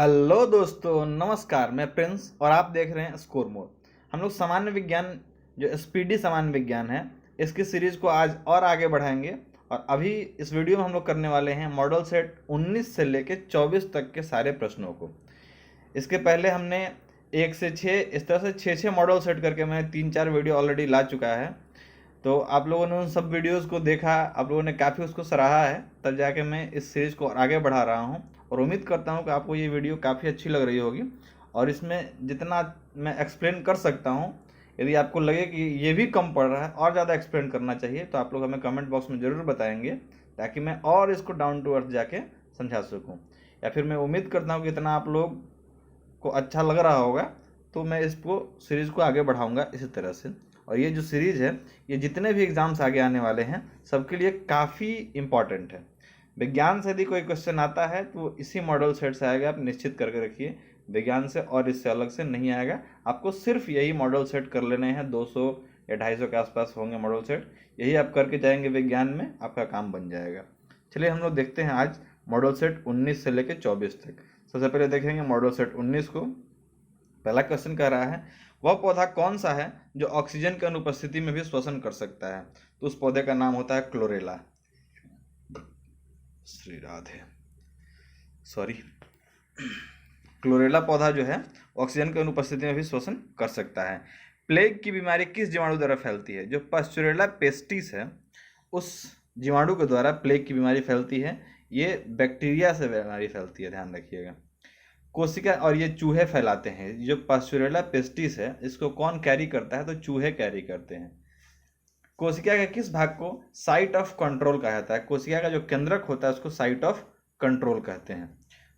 Hello दोस्तों, नमस्कार। मैं प्रिंस और आप देख रहे हैं स्कोर मोड। हम लोग सामान्य विज्ञान, जो स्पीडी सामान्य विज्ञान है, इसकी सीरीज को आज और आगे बढ़ाएंगे। और अभी इस वीडियो में हम लोग करने वाले हैं मॉडल सेट 19 से लेके 24 तक के सारे प्रश्नों को। इसके पहले हमने 1 से 6 इस तरह से 6 मॉडल सेट करके मैं 3-4 वीडियो ऑलरेडी ला चुका है। तो आप लोगों ने उन सब वीडियोस को देखा, आप लोगों ने काफ़ी उसको सराहा है, तब जाके मैं इस सीरीज़ को आगे बढ़ा रहा हूँ। और उम्मीद करता हूँ कि आपको ये वीडियो काफ़ी अच्छी लग रही होगी। और इसमें जितना मैं एक्सप्लेन कर सकता हूँ, यदि आपको लगे कि ये भी कम पड़ रहा है और ज़्यादा एक्सप्लेन करना चाहिए, तो आप लोग हमें कमेंट बॉक्स में ज़रूर बताएंगे, ताकि मैं और इसको डाउन टू अर्थ जाके समझा सकूँ। या फिर मैं उम्मीद करता हूँ कि इतना आप लोग को अच्छा लग रहा होगा, तो मैं इसको सीरीज़ को आगे बढ़ाऊँगा इसी तरह से। और ये जो सीरीज़ है, ये जितने भी एग्ज़ाम्स आगे आने वाले हैं सबके लिए काफ़ी इम्पॉर्टेंट है। विज्ञान से यदि कोई क्वेश्चन आता है तो इसी मॉडल सेट से आएगा, आप निश्चित करके रखिए। विज्ञान से और इससे अलग से नहीं आएगा। आपको सिर्फ यही मॉडल सेट कर लेने हैं। 200 या 250 के आसपास होंगे मॉडल सेट। यही आप करके जाएंगे विज्ञान में, आपका काम बन जाएगा। चलिए हम लोग देखते हैं आज मॉडल सेट 19 से लेकर 24 तक। सबसे पहले देखेंगे मॉडल सेट 19 को। पहला क्वेश्चन कह रहा है, वह पौधा कौन सा है जो ऑक्सीजन की अनुपस्थिति में भी श्वसन कर सकता है? तो उस पौधे का नाम होता है chlorella. Shri Radhe, sorry. Chlorella पौधा जो है ऑक्सीजन की अनुपस्थिति में भी श्वसन कर सकता है। प्लेग की बीमारी किस जीवाणु द्वारा फैलती है? जो पास्चुरेला पेस्टिस है, उस जीवाणु के द्वारा प्लेग की बीमारी फैलती है। ये बैक्टीरिया से बीमारी फैलती है, ध्यान रखिएगा। कोशिका, और ये चूहे फैलाते हैं। जो पास्चुरेला पेस्टिस है, इसको कौन कैरी करता है? तो चूहे कैरी करते हैं। कोशिका के किस भाग को साइट ऑफ कंट्रोल कहा जाता है? कोशिका का जो केंद्रक होता है उसको साइट ऑफ कंट्रोल कहते हैं।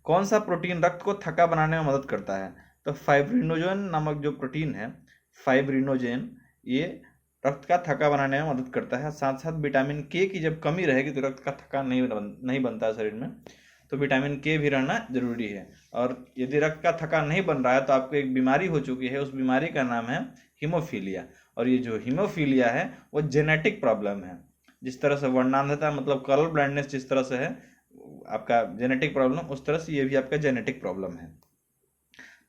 कौन सा प्रोटीन रक्त को थक्का बनाने में मदद करता है? तो फाइब्रिनोजेन नामक जो प्रोटीन है, फाइब्रिनोजेन, ये रक्त का थक्का बनाने में मदद करता है। साथ साथ विटामिन के की जब कमी रहेगी तो रक्त का थक्का नहीं बनता है शरीर में, तो विटामिन के भी रहना जरूरी है। और यदि रक्त का थक्का नहीं बन रहा है तो आपको एक बीमारी हो चुकी है, उस बीमारी का नाम है हीमोफीलिया। और ये जो हीमोफीलिया है वो जेनेटिक प्रॉब्लम है। जिस तरह से वर्णांधता मतलब कलर ब्लाइंडनेस जिस तरह से है आपका जेनेटिक प्रॉब्लम, उस तरह से ये भी आपका जेनेटिक प्रॉब्लम है।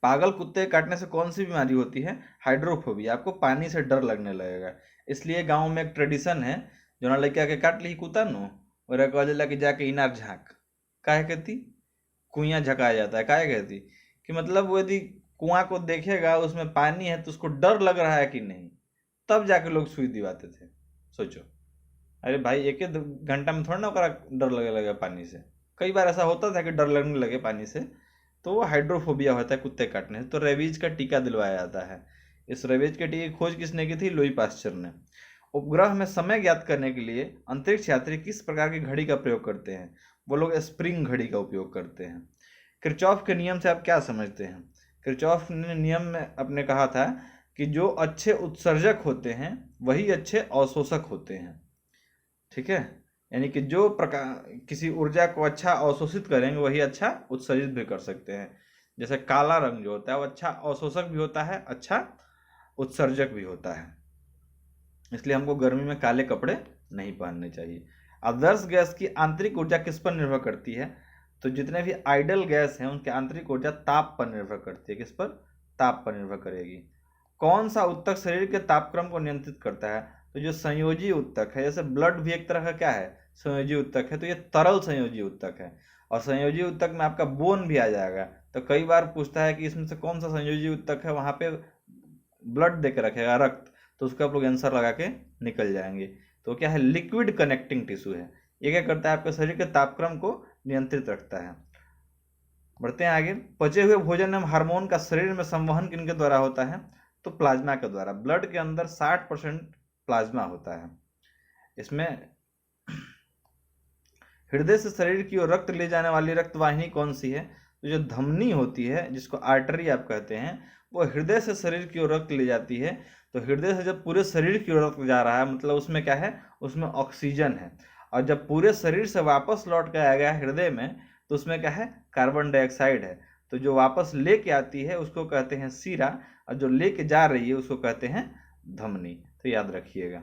पागल कुत्ते काटने से कौन सी बीमारी होती है? हाइड्रोफोबिया। आपको पानी से डर लगने लगेगा। इसलिए गांव में एक ट्रेडिशन है, जो ना लेके आके काट ली कुत्ता नो, और कह कि जाके इनार झाँक। काहे कहती? कुइयाँ झकाया जाता है। काहे कहती? कि मतलब वो यदि कुआं को देखेगा उसमें पानी है तो उसको डर लग रहा है कि नहीं, तब जाके लोग सुई दिवाते थे। सोचो, अरे भाई, एक ही घंटा में थोड़ा ना ओकरा डर लगे लगे पानी से। कई बार ऐसा होता था कि डर लगने लगे पानी से, तो वो हाइड्रोफोबिया होता है कुत्ते काटने से। तो रेबीज का टीका दिलवाया जाता है। इस रेबीज के टीके की खोज किसने की थी? लुई पास्चर ने। उपग्रह में समय ज्ञात करने के लिए अंतरिक्ष यात्री किस प्रकार की घड़ी का प्रयोग करते हैं? वो लोग स्प्रिंग घड़ी का उपयोग करते हैं। किरचॉफ के नियम से आप क्या समझते हैं? किरचॉफ ने नियम में अपने कहा था कि जो अच्छे उत्सर्जक होते हैं वही अच्छे अवशोषक होते हैं। ठीक है, यानी कि जो प्रकार किसी ऊर्जा को अच्छा अवशोषित करेंगे वही अच्छा उत्सर्जित भी कर सकते हैं। जैसे काला रंग जो होता है वो अच्छा अवशोषक भी होता है, अच्छा उत्सर्जक भी होता है। इसलिए हमको गर्मी में काले कपड़े नहीं पहनने चाहिए। आदर्श गैस की आंतरिक ऊर्जा किस पर निर्भर करती है? तो जितने भी आइडल गैस हैं उनकी आंतरिक ऊर्जा ताप पर निर्भर करती है। किस पर? ताप पर निर्भर करेगी। कौन सा उत्तक शरीर के तापक्रम को नियंत्रित करता है? तो जो संयोजी उत्तक है, जैसे ब्लड भी एक तरह का क्या है? संयोजी उत्तक है। तो ये तरल संयोजी उत्तक है। और संयोजी उत्तक में आपका बोन भी आ जाएगा। तो कई बार पूछता है कि इसमें से कौन सा संयोजी उत्तक है, वहां पे ब्लड दे के रखेगा, रक्त, तो उसका आप लोग आंसर लगा के निकल जाएंगे। तो क्या है? लिक्विड कनेक्टिंग टिश्यू है। ये क्या करता है? आपके शरीर के तापक्रम को नियंत्रित रखता है। बढ़ते हैं आगे। पचे हुए भोजन एवं हार्मोन का शरीर में संवहन किनके द्वारा होता है? तो प्लाज्मा के द्वारा। ब्लड के अंदर 60% प्लाज्मा होता है। इसमें हृदय से शरीर की ओर रक्त ले जाने वाली रक्त वाहिनी कौन सी है? तो जो धमनी होती है, जिसको आर्टरी आप कहते हैं, वो हृदय से शरीर की ओर रक्त ले जाती है। तो हृदय से जब पूरे शरीर की ओर रक्त जा रहा है, मतलब उसमें क्या है? उसमें ऑक्सीजन है। और जब पूरे शरीर से वापस लौट के आ गया हृदय में, तो उसमें क्या है? कार्बन डाइऑक्साइड है। तो जो वापस लेके आती है उसको कहते हैं सीरा, और जो लेके जा रही है उसको कहते हैं धमनी। तो याद रखिएगा।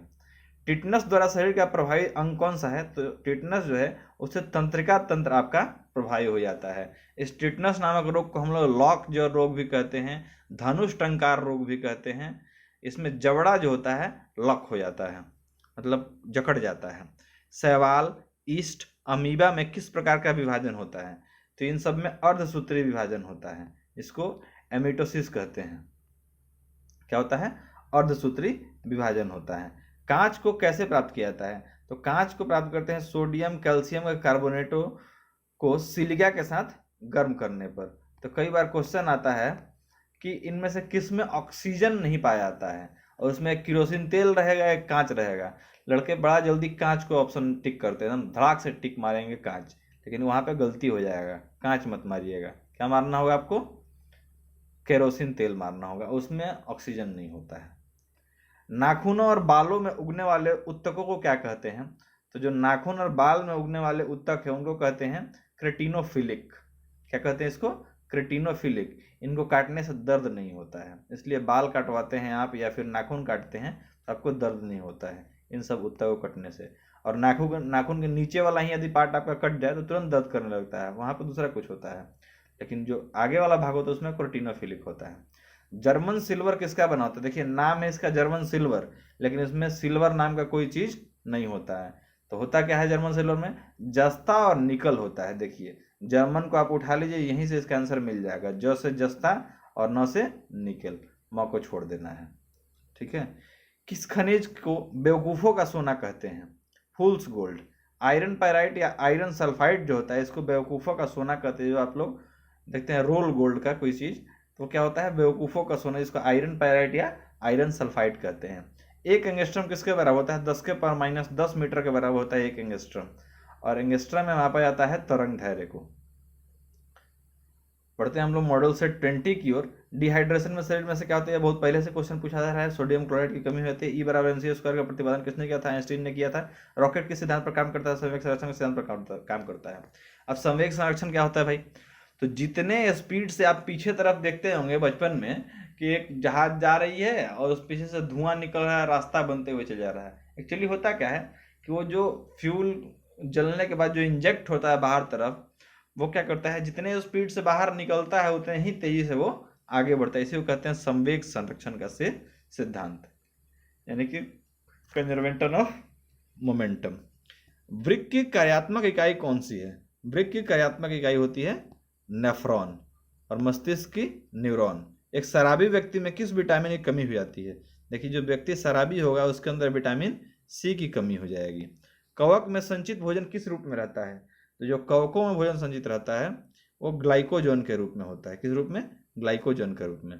टिटनस द्वारा शरीर का प्रभावी अंग कौन सा है? तो टिटनस जो है उससे तंत्रिका तंत्र आपका प्रभावी हो जाता है। इस टिटनस नामक रोग को हम लोग लॉक जॉ रोग भी कहते हैं, धनुष टंकार रोग भी कहते हैं। इसमें जबड़ा जो होता है लॉक हो जाता है, मतलब जकड़ जाता है। शैवाल, ईस्ट, अमीबा में किस प्रकार का विभाजन होता है? तो इन सब में अर्धसूत्री विभाजन होता है, इसको एमिटोसिस कहते हैं। क्या होता है? अर्धसूत्री विभाजन होता है। कांच को कैसे प्राप्त किया जाता है? तो कांच को प्राप्त करते हैं सोडियम कैल्शियम के कार्बोनेटों को सिलिका के साथ गर्म करने पर। तो कई बार क्वेश्चन आता है कि इनमें से किस में ऑक्सीजन नहीं पाया जाता है, और उसमें एक केरोसिन तेल रहेगा, एक कांच रहेगा। लड़के बड़ा जल्दी कांच को ऑप्शन टिक करते हैं, एकदम धड़ाक से टिक मारेंगे कांच, लेकिन वहाँ पे गलती हो जाएगा। कांच मत मारिएगा, क्या मारना होगा आपको? केरोसिन तेल मारना होगा, उसमें ऑक्सीजन नहीं होता है। नाखूनों और बालों में उगने वाले उत्तकों को क्या कहते हैं? तो जो नाखून और बाल में उगने वाले उत्तक है उनको कहते हैं क्रेटिनोफिलिक। क्या कहते हैं इसको? क्रेटिनोफिलिक। इनको काटने से दर्द नहीं होता है, इसलिए बाल काटवाते हैं आप या फिर नाखून काटते हैं तो आपको दर्द नहीं होता है इन सब उत्तकों कटने से। और नाखून के नीचे वाला ही यदि पार्ट आपका कट जाए तो तुरंत दर्द करने लगता है, वहाँ पर दूसरा कुछ होता है, लेकिन जो आगे वाला भाग होता है उसमें क्रेटिनोफिलिक होता है। जर्मन सिल्वर किसका बना होता है? देखिए नाम है इसका जर्मन सिल्वर, लेकिन इसमें सिल्वर नाम का कोई चीज नहीं होता है। तो होता क्या है जर्मन सिल्वर में? जस्ता और निकल होता है। देखिए जर्मन को आप उठा लीजिए, यहीं से इसका आंसर मिल जाएगा। ज से जस्ता और न से निकल, म को छोड़ देना है। ठीक है। किस खनिज को बेवकूफ़ों का सोना कहते हैं? फूल्स गोल्ड। आयरन पायराइट या आयरन सल्फाइड जो होता है इसको बेवकूफ़ों का सोना कहते हैं। जो आप लोग देखते हैं रोल गोल्ड का कोई चीज़, तो क्या होता है? बेवकूफ़ों का सोना, इसको आयरन पायराइट या आयरन सल्फाइड कहते हैं। एक एंगस्ट्रम किसके बराबर होता है? 10⁻⁻10 मीटर के बराबर होता है एक एंगस्ट्रम, और एंगस्ट्रम में मापा जाता है तरंग धैर्य को। पढ़ते हैं हम लोग मॉडल सेट 20 की ओर। डिहाइड्रेशन में शरीर में से क्या होता है? बहुत पहले से क्वेश्चन पूछा जा रहा है। सोडियम क्लोराइड की कमी होती है। E = mc² का प्रतिपादन किसने किया था? आइंस्टीन ने किया था। रॉकेट किस सिद्धांत पर काम करता है? संवेग संरक्षण के सिद्धांत पर काम करता है। अब संवेग संरक्षण क्या होता है भाई? तो जितने स्पीड से आप पीछे तरफ देखते होंगे बचपन में कि एक जहाज जा रही है और उस पीछे से धुआं निकल रहा है, रास्ता बनते हुए चल जा रहा है। एक्चुअली होता क्या है कि वो जो फ्यूल जलने के बाद जो इंजेक्ट होता है बाहर तरफ, वो क्या करता है? जितने स्पीड से बाहर निकलता है उतने ही तेजी से वो आगे बढ़ता है। इसे वो कहते हैं संवेग संरक्षण का सिद्धांत, यानी कि कंजर्वेशन ऑफ मोमेंटम। वृक्क की कार्यात्मक इकाई कौन सी है? वृक्क की कार्यात्मक इकाई होती है नेफ्रॉन, और मस्तिष्क की न्यूरॉन। एक शराबी व्यक्ति में किस विटामिन की कमी हो जाती है? देखिए जो व्यक्ति शराबी होगा उसके अंदर विटामिन सी की कमी हो जाएगी। कवक में संचित भोजन किस रूप में रहता है? तो जो कवकों में भोजन संचित रहता है वो ग्लाइकोजन के रूप में होता है। किस रूप में? ग्लाइकोजन के रूप में।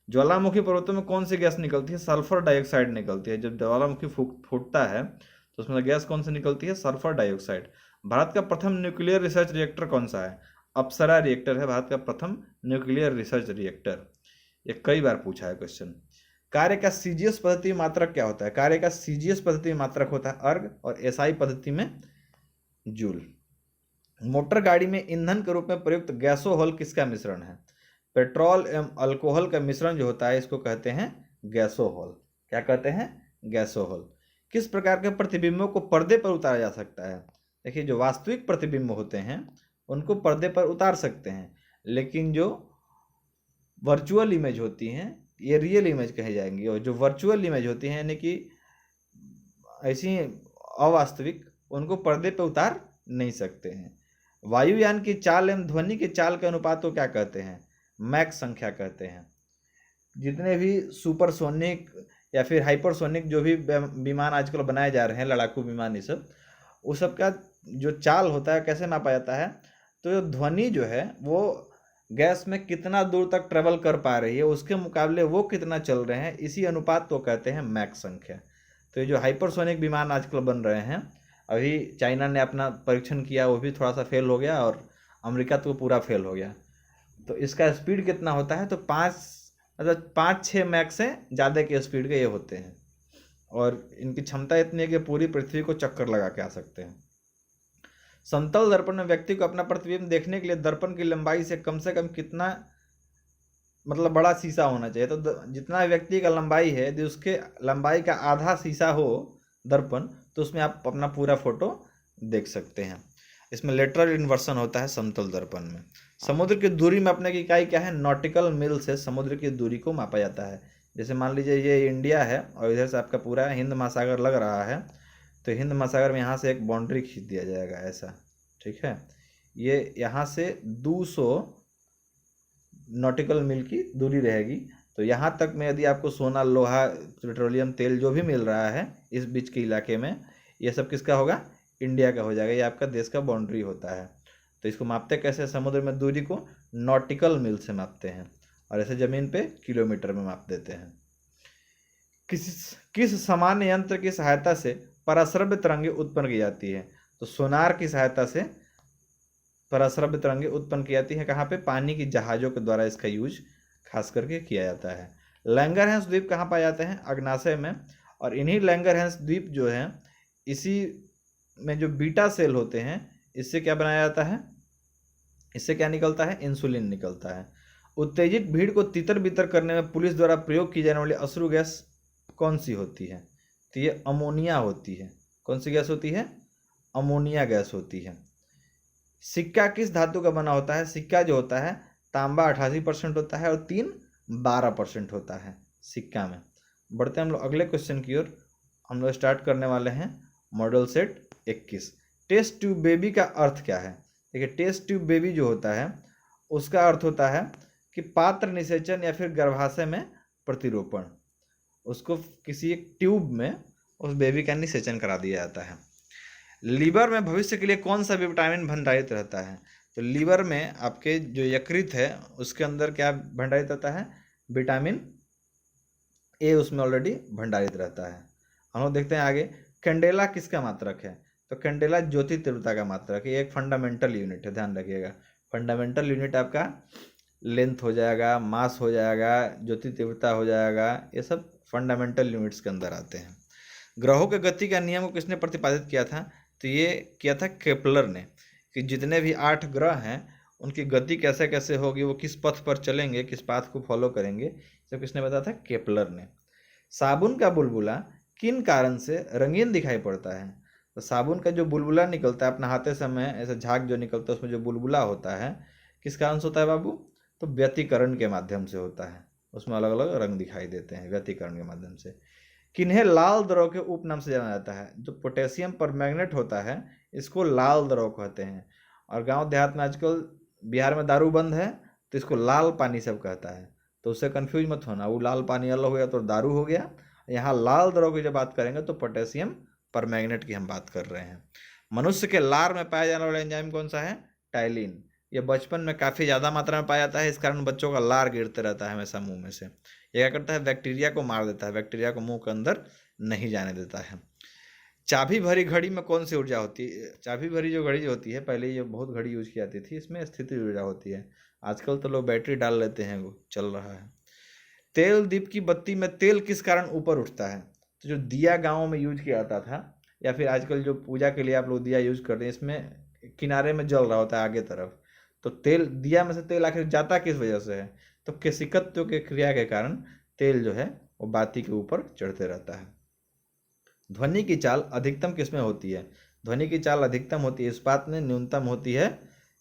ज्वालामुखी पर्वतों में कौन सी गैस निकलती है? सल्फर डाइऑक्साइड निकलती है। जब ज्वालामुखी फूटता है तो उसमें गैस कौन सी निकलती है? Sulphur dioxide. भारत का प्रथम न्यूक्लियर रिसर्च रिएक्टर कौन सा है? अप्सरा रिएक्टर है भारत का प्रथम न्यूक्लियर रिसर्च रिएक्टर। ये कई बार पूछा है क्वेश्चन। कार्य का सीजीएस पद्धति मात्रक क्या होता है? कार्य का सीजीएस पद्धति मात्रक होता है अर्ग, और एसआई पद्धति में जूल। मोटर गाड़ी में ईंधन के रूप में प्रयुक्त गैसोहॉल किसका मिश्रण है? पेट्रोल एवं अल्कोहल का मिश्रण जो होता है इसको कहते हैं गैसोहॉल। क्या कहते हैं? गैसोहॉल। किस प्रकार के प्रतिबिंबों को पर्दे पर उतारा जा सकता है? देखिए जो वास्तविक प्रतिबिंब होते हैं उनको पर्दे पर उतार सकते हैं, लेकिन जो वर्चुअल इमेज होती हैं ये रियल इमेज कही जाएंगी, और जो वर्चुअल इमेज होती हैं यानी कि ऐसी अवास्तविक, उनको पर्दे पर उतार नहीं सकते हैं। वायुयान की चाल एवं ध्वनि की चाल के अनुपात को क्या कहते हैं? मैक संख्या कहते हैं। जितने भी सुपरसोनिक या फिर हाइपरसोनिक जो भी विमान आजकल बनाए जा रहे हैं, लड़ाकू विमान, ये सब, वो सब का जो चाल होता है कैसे मापा जाता है? तो ध्वनि जो है वो गैस में कितना दूर तक ट्रेवल कर पा रही है उसके मुकाबले वो कितना चल रहे हैं, इसी अनुपात को कहते हैं मैक संख्या। तो ये जो हाइपरसोनिक विमान आजकल बन रहे हैं, अभी चाइना ने अपना परीक्षण किया, वो भी थोड़ा सा फेल हो गया, और अमेरिका तो पूरा फेल हो गया। तो इसका स्पीड कितना होता है? तो 5-6 मैक से ज़्यादा के स्पीड के ये होते हैं, और इनकी क्षमता इतनी है कि पूरी पृथ्वी को चक्कर लगा के आ सकते हैं। समतल दर्पण में व्यक्ति को अपना प्रतिबिंब देखने के लिए दर्पण की लंबाई से कम कितना मतलब बड़ा शीशा होना चाहिए? तो जितना व्यक्ति का लंबाई है यदि उसके लंबाई का आधा शीशा हो दर्पण, तो उसमें आप अपना पूरा फोटो देख सकते हैं। इसमें लेटरल इन्वर्सन होता है समतल दर्पण में। समुद्र की दूरी मापने की इकाई क्या है? नॉटिकल मील से समुद्र की दूरी को मापा जाता है। जैसे मान लीजिए ये इंडिया है और इधर से आपका पूरा हिंद महासागर लग रहा है, तो हिंद महासागर में यहाँ से एक बाउंड्री खींच दिया जाएगा ऐसा, ठीक है। ये यहाँ से 200 नॉटिकल मील की दूरी रहेगी। तो यहाँ तक में यदि आपको सोना, लोहा, पेट्रोलियम तेल जो भी मिल रहा है इस बीच के इलाके में, ये सब किसका होगा? इंडिया का हो जाएगा। ये आपका देश का बाउंड्री होता है। तो इसको मापते कैसे? समुद्र में दूरी को नॉटिकल मील से मापते हैं और ऐसे ज़मीन पे किलोमीटर में माप देते हैं। किस सामान्य यंत्र की सहायता से पराश्रव्य तरंगें उत्पन्न की जाती है? तो सोनार की सहायता से पराश्रव्य तरंगें उत्पन्न की जाती है। कहाँ पे? पानी की जहाज़ों के द्वारा इसका यूज खास करके किया जाता है। लैंगरहैंस द्वीप कहाँ पाए जाते हैं? अग्नाशय में। और इन्हीं लैंगरहैंस द्वीप जो है, इसी में जो बीटा सेल होते हैं, इससे क्या बनाया जाता है? इससे क्या निकलता है? इंसुलिन निकलता है। उत्तेजित भीड़ को तितर बितर करने में पुलिस द्वारा प्रयोग की जाने वाली अश्रु गैस कौन सी होती है? तो ये अमोनिया होती है। कौन सी गैस होती है? अमोनिया गैस होती है। सिक्का किस धातु का बना होता है? सिक्का जो होता है, तांबा 88% होता है और तीन 12% होता है सिक्का में। बढ़ते हैं हम लोग अगले क्वेश्चन की ओर। हम लोग स्टार्ट करने वाले हैं model set 21। Test tube baby का अर्थ क्या है? देखिए, टेस्ट ट्यूब बेबी जो होता है उसका अर्थ होता है कि पात्र निषेचन या फिर गर्भाशय में प्रतिरोपण। उसको किसी एक ट्यूब में उस बेबी का निषेचन करा दिया जाता है। लीवर में भविष्य के लिए कौन सा विटामिन भंडारित रहता है? तो लीवर में आपके जो यकृत है उसके अंदर क्या भंडारित रहता है? विटामिन ए उसमें ऑलरेडी भंडारित रहता है। हम लोग देखते हैं आगे। कैंडेला किसका मात्रक है? तो कैंडेला ज्योति तीव्रता का मात्रक है। ये एक फंडामेंटल यूनिट है, ध्यान रखिएगा। फंडामेंटल यूनिट आपका लेंथ हो जाएगा, मास हो जाएगा, ज्योति तीव्रता हो जाएगा, ये सब फंडामेंटल यूनिट्स के अंदर आते हैं। ग्रहों के गति का नियम को किसने प्रतिपादित किया था? तो ये किया था केपलर ने, कि जितने भी 8 ग्रह हैं उनकी गति कैसे कैसे होगी, वो किस पथ पर चलेंगे, किस पाथ को फॉलो करेंगे, सब किसने बताया था? केपलर ने। साबुन का बुलबुला किन कारण से रंगीन दिखाई पड़ता है? तो साबुन का जो बुलबुला निकलता है, आप नहाते समय ऐसा झाग जो निकलता है उसमें जो बुलबुला होता है, किस कारण से होता है बाबू? तो व्यतिकरण के माध्यम से होता है। उसमें अलग अलग रंग दिखाई देते हैं व्यतिकरण के माध्यम से। किन्हें लाल द्रव के उपनाम से जाना जाता है? जो पोटेशियम परमैंगनेट होता है इसको लाल द्रव कहते हैं। और गांव देहात में आजकल बिहार में दारू बंद है तो इसको लाल पानी सब कहता है, तो उससे कंफ्यूज मत होना। वो लाल पानी अलग हो गया तो दारू हो गया। यहाँ लाल द्रव की जब बात करेंगे तो पोटेशियम परमैंगनेट की हम बात कर रहे हैं। मनुष्य के लार में पाया जाने वाला एंजाइम कौन सा है? टाइलिन। ये बचपन में काफ़ी ज़्यादा मात्रा में पाया जाता है, इस कारण बच्चों का लार गिरते रहता है हमेशा मुंह में से। ये क्या करता है? बैक्टीरिया को मार देता है, बैक्टीरिया को मुंह के अंदर नहीं जाने देता है। चाबी भरी घड़ी में कौन सी ऊर्जा होती है? चाबी भरी जो घड़ी होती है, पहले ये बहुत घड़ी यूज की जाती थी, इसमें स्थिति ऊर्जा होती है। आजकल तो लोग बैटरी डाल लेते हैं, वो चल रहा है। तेल दीप की बत्ती में तेल किस कारण ऊपर उठता है? तो जो दिया गाँव में यूज किया जाता था, या फिर आजकल जो पूजा के लिए आप लोग दिया यूज करते हैं, इसमें किनारे में जल रहा होता है आगे तरफ। तो तेल, दिया में से तेल आखिर जाता किस वजह से है? तो केशिकत्व के क्रिया के कारण तेल जो है वो बाती के ऊपर चढ़ते रहता है। ध्वनि की चाल अधिकतम किस में होती है? ध्वनि की चाल अधिकतम होती है इस्पात में, न्यूनतम होती है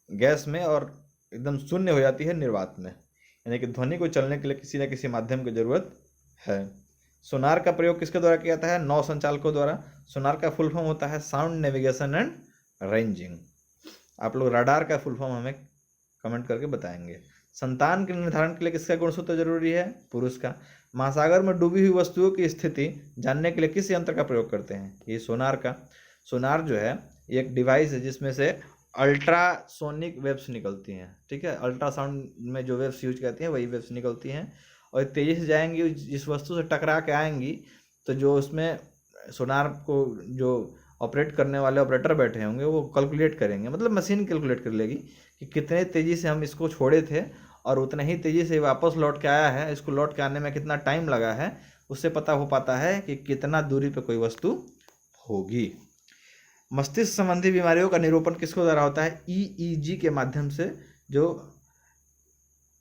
गैस में, और एकदम शून्य हो जाती है निर्वात में। यानी कि ध्वनि को चलने के लिए किसी न किसी माध्यम की जरूरत है। सोनार का प्रयोग किसके द्वारा किया जाता है? नौ संचालकों द्वारा। सोनार का फुल फॉर्म होता है साउंड नेविगेशन एंड रेंजिंग। आप लोग रडार का फुल फॉर्म हमें कमेंट करके बताएंगे। संतान के निर्धारण के लिए किसका गुणसूत्र जरूरी है? पुरुष का। महासागर में डूबी हुई वस्तुओं की स्थिति जानने के लिए किस यंत्र का प्रयोग करते हैं? ये सोनार का। सोनार जो है एक डिवाइस है जिसमें से अल्ट्रासोनिक वेव्स निकलती हैं, ठीक है। अल्ट्रासाउंड में जो वेव्स यूज करती हैं वही वेव्स निकलती हैं और तेज़ी से जाएंगी, जिस वस्तु से टकरा के आएंगी तो जो उसमें सोनार को जो ऑपरेट करने वाले ऑपरेटर बैठे होंगे वो कैलकुलेट करेंगे, मतलब मशीन कैलकुलेट कर लेगी कि कितने तेज़ी से हम इसको छोड़े थे और उतने ही तेज़ी से वापस लौट के आया है, इसको लौट के आने में कितना टाइम लगा है, उससे पता हो पाता है कि कितना दूरी पे कोई वस्तु होगी। मस्तिष्क संबंधी बीमारियों का निरूपण किसको द्वारा होता है? EEG के माध्यम से। जो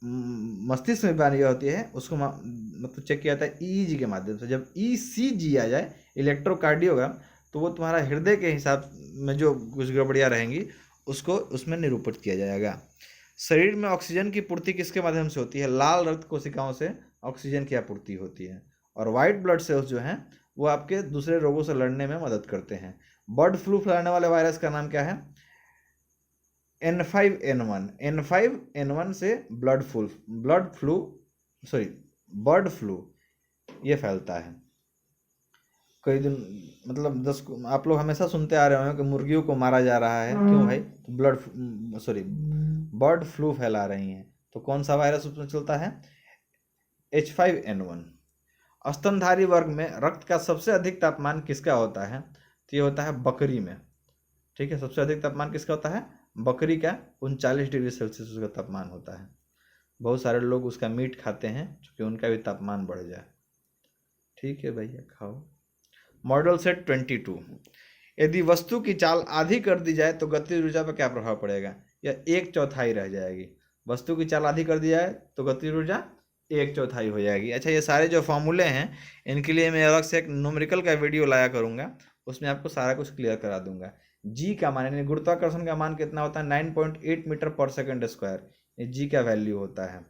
मस्तिष्क में बीमारियाँ होती है उसको मतलब चेक किया जाता है EEG के माध्यम से। जब ECG आ जाए, इलेक्ट्रोकार्डियोग्राम, तो वो तुम्हारा हृदय के हिसाब में जो कुछ गड़बड़ियाँ रहेंगी उसको उसमें निरूपित किया जाएगा। शरीर में ऑक्सीजन की पूर्ति किसके माध्यम से होती है? लाल रक्त कोशिकाओं से ऑक्सीजन की आपूर्ति होती है। और वाइट ब्लड सेल्स जो हैं वो आपके दूसरे रोगों से लड़ने में मदद करते हैं। बर्ड फ्लू फैलाने वाले वायरस का नाम क्या है? N5N1। N5N1 से बर्ड फ्लू ये फैलता है। कई दिन मतलब आप लोग हमेशा सुनते आ रहे हो कि मुर्गियों को मारा जा रहा है, क्यों भाई? तो बर्ड फ्लू फैला रही हैं। तो कौन सा वायरस उसमें चलता है? H5N1। स्तनधारी वर्ग में रक्त का सबसे अधिक तापमान किसका होता है? तो ये होता है बकरी में। ठीक है, सबसे अधिक तापमान किसका होता है? बकरी का 39 डिग्री सेल्सियस उसका तापमान होता है। बहुत सारे लोग उसका मीट खाते हैं क्योंकि उनका भी तापमान बढ़ जाए। ठीक है भैया, खाओ। Model set 22। यदि वस्तु की चाल आधी कर दी जाए तो गतिज ऊर्जा पर क्या प्रभाव पड़ेगा? या 1/4 रह जाएगी। वस्तु की चाल आधी कर दी जाए तो गतिज ऊर्जा 1/4 हो जाएगी। अच्छा, ये सारे जो फॉर्मूले हैं इनके लिए मैं अलग से एक न्यूमेरिकल का वीडियो लाया करूँगा, उसमें आपको सारा कुछ क्लियर करा दूंगा। जी का मान यानी गुरुत्वाकर्षण का मान कितना होता है? 9.8 मीटर पर सेकंड स्क्वायर। ये जी का वैल्यू होता है।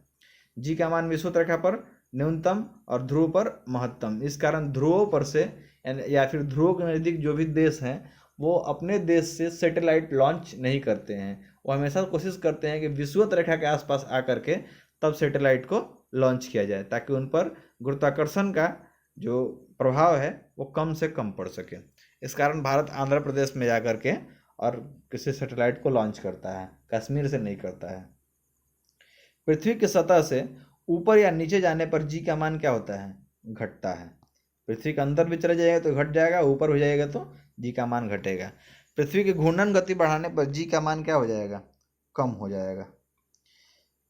जी का मान विषुवत रेखा पर न्यूनतम और ध्रुव पर महत्तम। इस कारण ध्रुवों पर से या फिर ध्रुवों के नज़दीक जो भी देश हैं वो अपने देश से सैटेलाइट लॉन्च नहीं करते हैं। वो हमेशा कोशिश करते हैं कि विषुवत रेखा के आसपास आकर के तब सैटेलाइट को लॉन्च किया जाए, ताकि उन पर गुरुत्वाकर्षण का जो प्रभाव है वो कम से कम पड़ सके। इस कारण भारत आंध्र प्रदेश में जाकर के और किसी सैटेलाइट को लॉन्च करता है, कश्मीर से नहीं करता है। पृथ्वी की सतह से ऊपर या नीचे जाने पर जी का मान क्या होता है? घटता है। पृथ्वी के अंदर भी चले जाएगा तो घट जाएगा, ऊपर हो जाएगा तो जी का मान घटेगा। पृथ्वी की घूर्णन गति बढ़ाने पर जी का मान क्या हो जाएगा? कम हो जाएगा।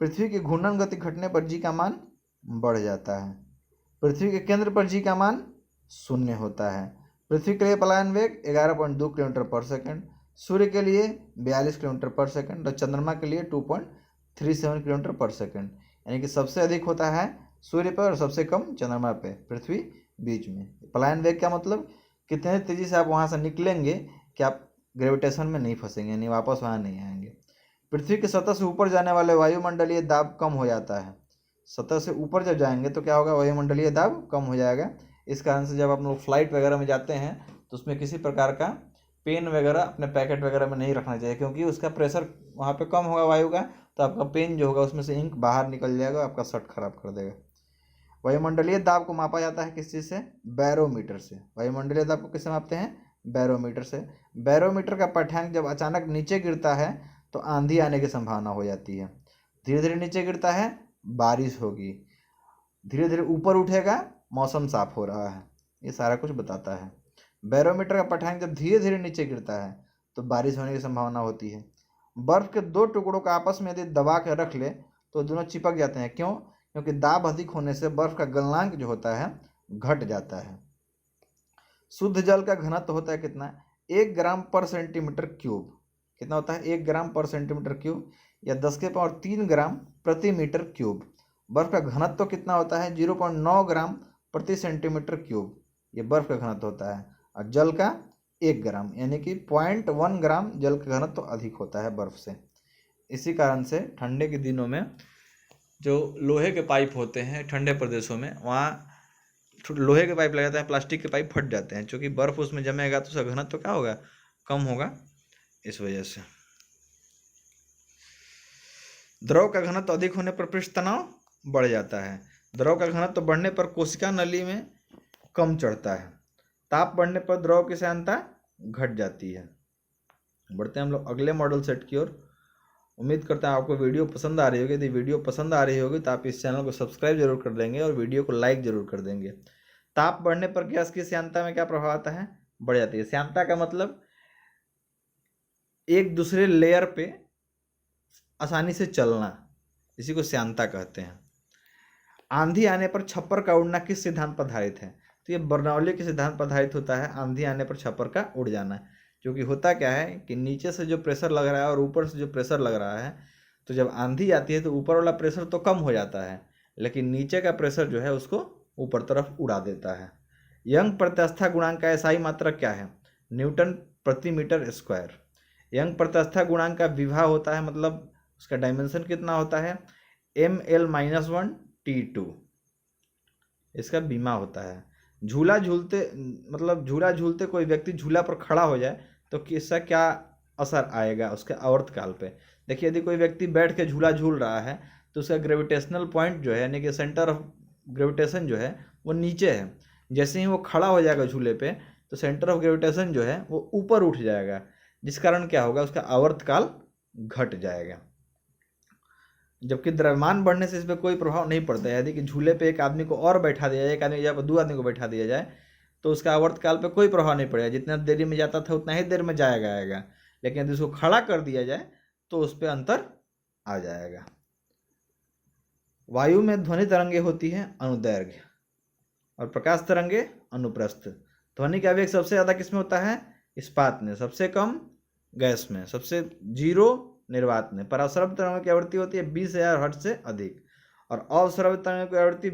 पृथ्वी की घूर्णन गति घटने पर जी का मान बढ़ जाता है। पृथ्वी के केंद्र पर जी का मान 0 होता है। पृथ्वी के लिए पलायन वेग 11.2 किलोमीटर पर सेकंड, सूर्य के लिए 42 किलोमीटर पर सेकंड और चंद्रमा के लिए 2.37 किलोमीटर पर सेकंड। यानी कि सबसे अधिक होता है सूर्य पर और सबसे कम चंद्रमा पे, पृथ्वी बीच में। पलायन वेग का मतलब कितने तेज़ी से आप वहाँ से निकलेंगे कि आप ग्रेविटेशन में नहीं फंसेंगे, यानी वापस वहाँ नहीं आएंगे। पृथ्वी की सतह से ऊपर जाने वाले वायुमंडलीय दाब कम हो जाता है। सतह से ऊपर जब जाएंगे तो क्या होगा? वायुमंडलीय दाब कम हो जाएगा। इस कारण से जब आप लोग फ्लाइट वगैरह में जाते हैं तो उसमें किसी प्रकार का पेन वगैरह अपने पैकेट वगैरह में नहीं रखना चाहिए, क्योंकि उसका प्रेशर वहाँ पे कम होगा वायु का, तो आपका पेन जो होगा उसमें से इंक बाहर निकल जाएगा, आपका शर्ट खराब कर देगा। वायुमंडलीय दाब को मापा जाता है किस चीज़ से? बैरोमीटर से। वायुमंडलीय दाब को किससे मापते हैं? बैरोमीटर से। बैरोमीटर का पाठ्यांक जब अचानक नीचे गिरता है तो आंधी आने की संभावना हो जाती है। धीरे धीरे नीचे गिरता है, बारिश होगी। धीरे धीरे ऊपर उठेगा, मौसम साफ हो रहा है। ये सारा कुछ बताता है। बैरोमीटर का पाठ्यांक जब धीरे धीरे नीचे गिरता है तो बारिश होने की संभावना होती है। बर्फ के 2 टुकड़ों को आपस में यदि दबा के रख ले तो दोनों चिपक जाते हैं। क्यों? क्योंकि दाब अधिक होने से बर्फ का गलनांक जो होता है घट जाता है। शुद्ध जल का घनत्व होता है कितना? 1 ग्राम पर सेंटीमीटर क्यूब। कितना होता है? 1 ग्राम पर सेंटीमीटर क्यूब या 10⁻³ ग्राम प्रति मीटर क्यूब। बर्फ का घनत्व कितना होता है? 0.9 ग्राम प्रति सेंटीमीटर क्यूब। ये बर्फ का घनत्व होता है। और जल का 1 ग्राम यानी कि 0.1 ग्राम जल का घनत्व अधिक होता है बर्फ से। इसी कारण से ठंडे के दिनों में जो लोहे के पाइप होते हैं ठंडे प्रदेशों में, वहाँ लोहे के पाइप लगाते हैं, प्लास्टिक के पाइप फट जाते हैं, क्योंकि बर्फ उसमें जमेगा तो उसका घनत्व क्या होगा? कम होगा। इस वजह से द्रव का घनत्व अधिक होने पर पृष्ठ तनाव बढ़ जाता है। द्रव का घनत्व बढ़ने पर कोशिका नली में कम चढ़ता है। ताप बढ़ने पर द्रव की श्यानता घट जाती है। बढ़ते हैं हम लोग अगले मॉडल सेट की ओर। उम्मीद करते हैं आपको वीडियो पसंद आ रही होगी। यदि वीडियो पसंद आ रही होगी तो आप इस चैनल को सब्सक्राइब जरूर कर देंगे और वीडियो को लाइक जरूर कर देंगे। ताप बढ़ने पर गैस की श्यानता में क्या प्रभाव आता है? बढ़ जाती है। श्यानता का मतलब एक दूसरे लेयर पे आसानी से चलना, इसी को श्यानता कहते हैं। आंधी आने पर छप्पर का उड़ना किस सिद्धांत पर आधारित है? तो ये बर्नौली के सिद्धांत पर आधारित होता है। आंधी आने पर छप्पर का उड़ जाना, क्योंकि होता क्या है कि नीचे से जो प्रेशर लग रहा है और ऊपर से जो प्रेशर लग रहा है, तो जब आंधी आती है तो ऊपर वाला प्रेशर तो कम हो जाता है, लेकिन नीचे का प्रेशर जो है उसको ऊपर तरफ उड़ा देता है। यंग प्रत्यास्था गुणांक का एसआई मात्रक क्या है? न्यूटन प्रति मीटर स्क्वायर। यंग प्रत्यास्था गुणांक का विभा होता है, मतलब उसका डायमेंशन कितना होता है, ML-1T2 इसका बीमा होता है। झूला झूलते मतलब झूला झूलते कोई व्यक्ति झूला पर खड़ा हो जाए तो किसका क्या असर आएगा उसके आवर्तकाल पे। देखिए यदि कोई व्यक्ति बैठ के झूला झूल रहा है तो उसका ग्रेविटेशनल पॉइंट जो है यानी कि सेंटर ऑफ ग्रेविटेशन जो है वो नीचे है। जैसे ही वो खड़ा हो जाएगा झूले पे तो सेंटर ऑफ ग्रेविटेशन जो है वो ऊपर उठ जाएगा, जिस कारण क्या होगा, उसका आवर्तकाल घट जाएगा। जबकि द्रव्यमान बढ़ने से इस पर कोई प्रभाव नहीं पड़ता है। यदि कि झूले पे एक आदमी को और बैठा दिया जाए, एक आदमी या दो आदमी को बैठा दिया जाए तो उसका आवर्तकाल पे कोई प्रभाव नहीं पड़ेगा, जितना देरी में जाता था उतना ही देर में जाएगा आएगा। लेकिन यदि उसको खड़ा कर दिया जाए तो उस पर अंतर आ जाएगा। वायु में ध्वनि तरंगे होती हैं अनुदैर्घ्य और प्रकाश तरंगे अनुप्रस्थ। ध्वनि का वेग सबसे ज़्यादा किस में होता है, इस्पात में, सबसे कम गैस में, सबसे जीरो निर्वात में। पर अवस्रव्य तरंगों की आवृत्ति होती है 20,000 हर्ट्ज से अधिक और अवस्रव्य तरंगों की आवृत्ति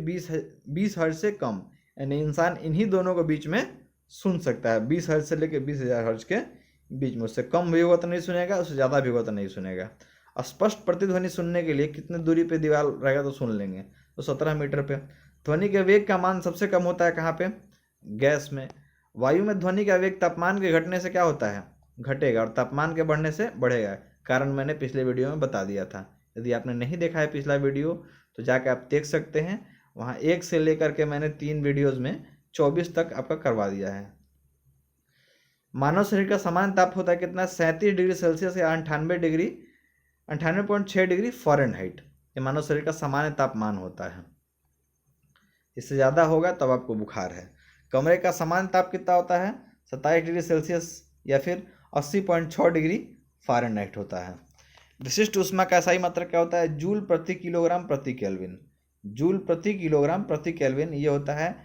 20 हर्ट्ज से कम। यानी इंसान इन्हीं दोनों के बीच में सुन सकता है, 20 हर्ट्ज से लेकर 20,000 हर्ट्ज के बीच में। उससे कम भी होगा तो नहीं सुनेगा, उससे ज़्यादा भी होगा तो नहीं सुनेगा। स्पष्ट प्रतिध्वनि सुनने के लिए कितने दूरी पे दीवार रहेगा तो सुन लेंगे, तो 17 मीटर पे। ध्वनि के वेग का मान सबसे कम होता है कहाँ पे, गैस में। वायु में ध्वनि का वेग तापमान के घटने से क्या होता है, घटेगा, और तापमान के बढ़ने से बढ़ेगा। कारण मैंने पिछले वीडियो में बता दिया था। यदि आपने नहीं देखा है पिछला वीडियो तो जाके आप देख सकते हैं, वहाँ 1 से लेकर के मैंने 3 वीडियोज़ में 24 तक आपका करवा दिया है। मानव शरीर का सामान्य ताप होता है कितना, 37 डिग्री सेल्सियस या 98.6 डिग्री फ़ारेनहाइट। ये मानव शरीर का सामान्य तापमान होता है। इससे ज़्यादा होगा तब आपको बुखार है। कमरे का सामान्य ताप कितना होता है, 27 डिग्री सेल्सियस या फिर 80.6 डिग्री फ़ारेनहाइट होता है। विशिष्ट ऊष्मा का SI मात्रक क्या होता है, जूल प्रति किलोग्राम प्रति केल्विन। जूल प्रति किलोग्राम प्रति केल्विन ये होता है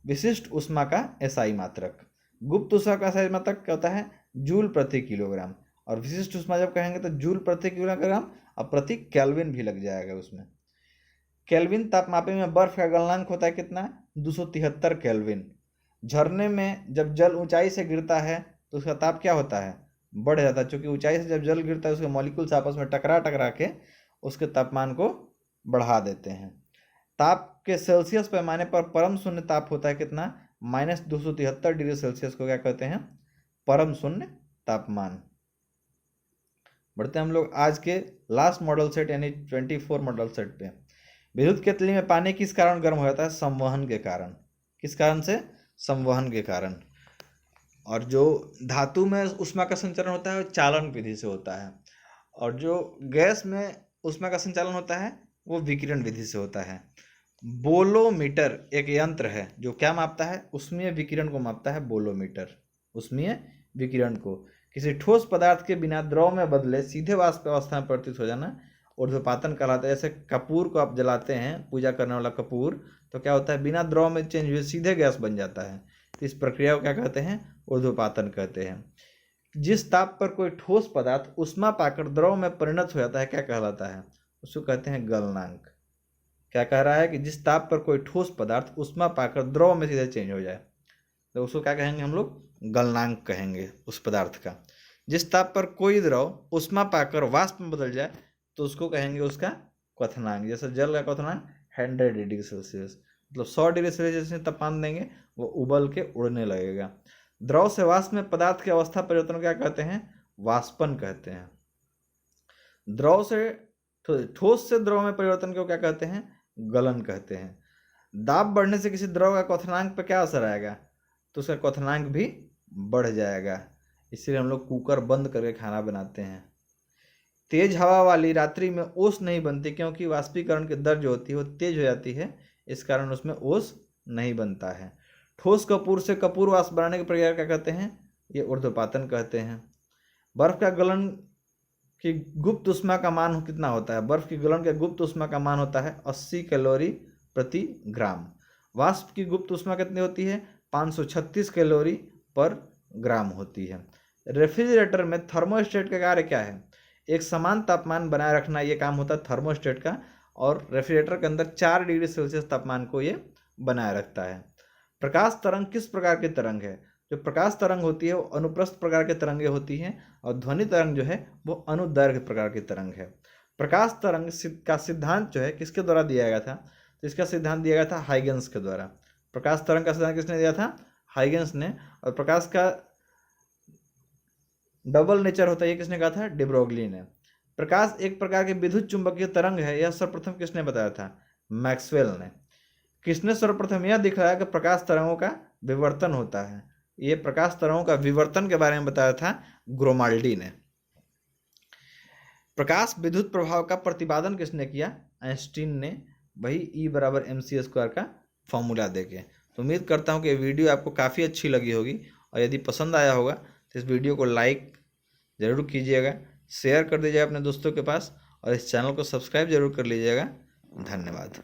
विशिष्ट ऊष्मा का SI मात्रक। गुप्त ऊष्मा का SI मात्रक क्या होता है, जूल प्रति किलोग्राम। और विशिष्ट ऊष्मा जब कहेंगे तो जूल प्रति किलोग्राम और प्रति केल्विन भी लग जाएगा उसमें। केल्विन तापमापी में बर्फ का गलनांक होता है कितना, 273 केल्विन। झरने में जब जल ऊंचाई से गिरता है तो उसका ताप क्या होता है, बढ़ जाता है, क्योंकि ऊंचाई से जब जल गिरता है उसके मॉलिक्यूल्स आपस में टकरा के उसके तापमान को बढ़ा देते हैं। ताप के सेल्सियस पैमाने पर परम शून्य ताप होता है कितना, -273 डिग्री सेल्सियस को क्या कहते हैं, परम शून्य तापमान। बढ़ते हैं हम लोग आज के लास्ट मॉडल सेट यानी 24 मॉडल सेट पे। विद्युत केतली में पानी किस कारण गर्म हो जाता है, संवहन के कारण। किस कारण से, संवहन के कारण। और जो धातु में ऊष्मा का संचरण होता है वो चालन विधि से होता है, और जो गैस में ऊष्मा का संचालन होता है वो विकिरण विधि से होता है। बोलोमीटर एक यंत्र है जो क्या मापता है, ऊष्मीय विकिरण को मापता है बोलोमीटर, ऊष्मीय विकिरण को। किसी ठोस पदार्थ के बिना द्रव में बदले सीधे वाष्प अवस्था में परिवर्तित हो जाना ऊर्ध्वपातन कहलाता है। जैसे कपूर को आप जलाते हैं, पूजा करने वाला कपूर, तो क्या होता है, बिना द्रव में चेंज हुए सीधे गैस बन जाता है। तो इस प्रक्रिया को क्या कहते हैं, ऊर्ध्वपातन कहते हैं। जिस ताप पर कोई ठोस पदार्थ ऊष्मा पाकर द्रव में परिणत हो जाता है क्या कहलाता है, उसको कहते हैं गलनांक। क्या कह रहा है कि जिस ताप पर कोई ठोस पदार्थ ऊष्मा पाकर द्रव में सीधे चेंज हो जाए तो उसको क्या कहेंगे हम लोग, गलनांक कहेंगे उस पदार्थ का। जिस ताप पर कोई द्रव ऊष्मा पाकर वाष्प में बदल जाए तो उसको कहेंगे उसका क्वथनांक। जैसे जल का क्वथनांक 100 डिग्री सेल्सियस, मतलब 100 डिग्री सेल्सियस में तापमान देंगे वो उबल के उड़ने लगेगा। द्रव से वाष्प में पदार्थ की अवस्था परिवर्तन को क्या कहते हैं, वाष्पन कहते हैं। द्रव से ठोस से द्रव में परिवर्तन को क्या कहते हैं, गलन कहते हैं। दाब बढ़ने से किसी द्रव का क्वथनांक पर क्या असर आएगा, तो उसका क्वथनांक भी बढ़ जाएगा। इसलिए हम लोग कुकर बंद करके खाना बनाते हैं। तेज हवा वाली रात्रि में ओस नहीं बनती क्योंकि वाष्पीकरण की दर जो होती है वो तेज हो जाती है, इस कारण उसमें ओस नहीं बनता है। ठोस कपूर से कपूर वाष्प बनाने की प्रक्रिया क्या कहते हैं, ये ऊर्ध्वपातन कहते हैं। बर्फ का गलन की गुप्त ऊष्मा का मान कितना होता है, बर्फ की गलन के गुप्त ऊष्मा का मान होता है 80 कैलोरी प्रति ग्राम। वाष्प की गुप्त ऊष्मा कितनी होती है, 536 कैलोरी पर ग्राम होती है। रेफ्रिजरेटर में थर्मोस्टेट का कार्य क्या है, एक समान तापमान बनाए रखना ये काम होता है थर्मोस्टेट का, और रेफ्रिजरेटर के अंदर 4 डिग्री सेल्सियस तापमान को ये बनाए रखता है। प्रकाश तरंग किस प्रकार की तरंग है, जो प्रकाश तरंग होती है वो अनुप्रस्थ प्रकार के तरंगे होती हैं और ध्वनि तरंग जो है वो अनुदैर्घ्य प्रकार की तरंग है। प्रकाश तरंग का सिद्धांत जो है किसके द्वारा दिया गया था? तो इसका सिद्धांत दिया गया था हाइगेंस के द्वारा। प्रकाश तरंग का सिद्धांत किसने दिया था? हाइगेंस ने। और प्रकाश का डबल नेचर होता है ये किसने कहा था? डे ब्रोगली ने। प्रकाश एक प्रकार की विद्युत चुंबकीय तरंग है, यह सर्वप्रथम किसने बताया था? मैक्सवेल ने। किसने सर्वप्रथम यह दिखाया कि प्रकाश तरंगों का विवर्तन होता है? ये प्रकाश तरंगों का विवर्तन के बारे में बताया था ग्रोमाल्डी ने। प्रकाश विद्युत प्रभाव का प्रतिपादन किसने किया? आइंस्टीन ने, वही E=mc² का फॉर्मूला देके। तो उम्मीद करता हूँ कि वीडियो आपको काफ़ी अच्छी लगी होगी, और यदि पसंद आया होगा तो इस वीडियो को लाइक ज़रूर कीजिएगा, शेयर कर दीजिएगा अपने दोस्तों के पास, और इस चैनल को सब्सक्राइब जरूर कर लीजिएगा। धन्यवाद।